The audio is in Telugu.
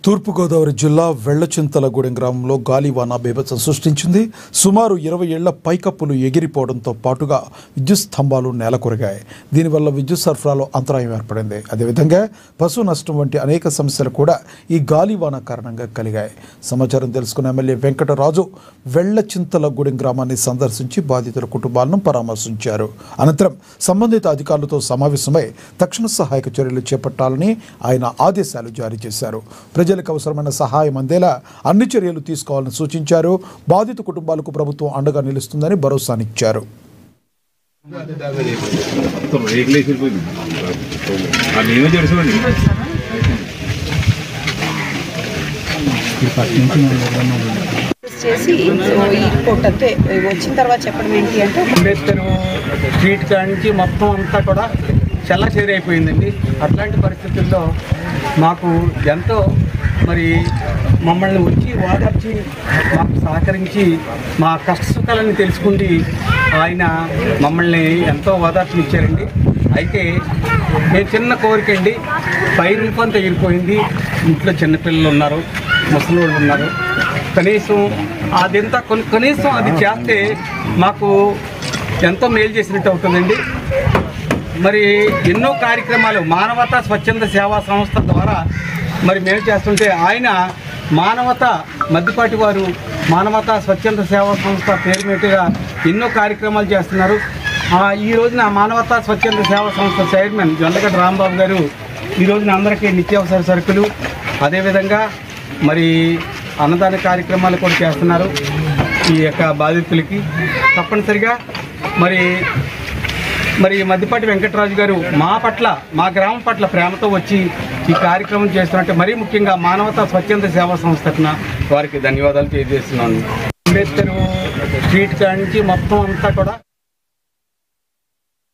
తూర్పుగోదావరి జిల్లా వెళ్లచింతలగూడెం గ్రామంలో గాలివాన బీభత్సం సృష్టించింది. సుమారు 20 ఏళ్ల పైకప్పులు ఎగిరిపోవడంతో పాటుగా విద్యుత్ స్తంభాలు నేలకొరిగాయి. దీనివల్ల విద్యుత్ సరఫరాలో అంతరాయం ఏర్పడింది. అదేవిధంగా పశు నష్టం వంటి అనేక సమస్యలు కూడా ఈ గాలివాన కారణంగా కలిగాయి. సమాచారం తెలుసుకున్న ఎమ్మెల్యే వెంకటరాజు వెళ్లచింతలగూడెం గ్రామాన్ని సందర్శించి బాధితుల కుటుంబాలను పరామర్శించారు. అనంతరం సంబంధిత అధికారులతో సమావేశమై తక్షణ సహాయక చర్యలు చేపట్టాలని ఆయన ఆదేశాలు జారీ చేశారు. ప్రజలకు అవసరమైన సహాయం అందేలా అన్ని చర్యలు తీసుకోవాలని సూచించారు. బాధిత కుటుంబాలకు ప్రభుత్వం అండగా నిలుస్తుందని భరోసానిచ్చారు. చేసి ఈ రిపోర్ట్ అంతే వచ్చిన తర్వాత చెప్పడం ఏంటి అంటే అంబేద్కర్ స్ట్రీట్ కాడి మొత్తం అంతా కూడా చెల్లాచెదరు అయిపోయిందండి. అట్లాంటి పరిస్థితుల్లో మాకు ఎంతో మమ్మల్ని వచ్చి ఓదార్చి మాకు సహకరించి మా కష్ట సుఖాలను తెలుసుకుంది ఆయన మమ్మల్ని ఎంతో ఓదార్చినిచ్చారండి. అయితే నేను చిన్న కోరిక అండి, పై రూపం తగిలిపోయింది, ఇంట్లో చిన్నపిల్లలు ఉన్నారు, ముసలి వాళ్ళు ఉన్నారు, కనీసం అది చేస్తే మాకు ఎంతో మేలు చేసినట్టు అవుతుందండి. ఎన్నో కార్యక్రమాలు మానవతా స్వచ్ఛంద సేవా సంస్థ ద్వారా మేము చేస్తుంటే ఆయన మద్దిపాటి వారు మానవతా స్వచ్ఛంద సేవా సంస్థ పేరు మీదుగా ఎన్నో కార్యక్రమాలు చేస్తున్నారు. ఈ రోజున మానవతా స్వచ్ఛంద సేవా సంస్థ చైర్మన్ జొన్నగడ్డ రాంబాబు గారు ఈ రోజున అందరికీ నిత్యావసర సరుకులు, అదేవిధంగా అన్నదాన కార్యక్రమాలు కూడా చేస్తున్నారు. ఈ యొక్క బాధితులకి తప్పనిసరిగా మద్దిపాటి వెంకటరాజు గారు మా గ్రామం పట్ల ప్రేమతో వచ్చి ఈ కార్యక్రమం చేస్తున్నట్టు ముఖ్యంగా మానవతా స్వచ్ఛంద సేవా సంస్థన వారికి ధన్యవాదాలు తెలియజేస్తున్నాను. అంబేద్కర్ స్ట్రీట్ కాడి మొత్తం అంతా కూడా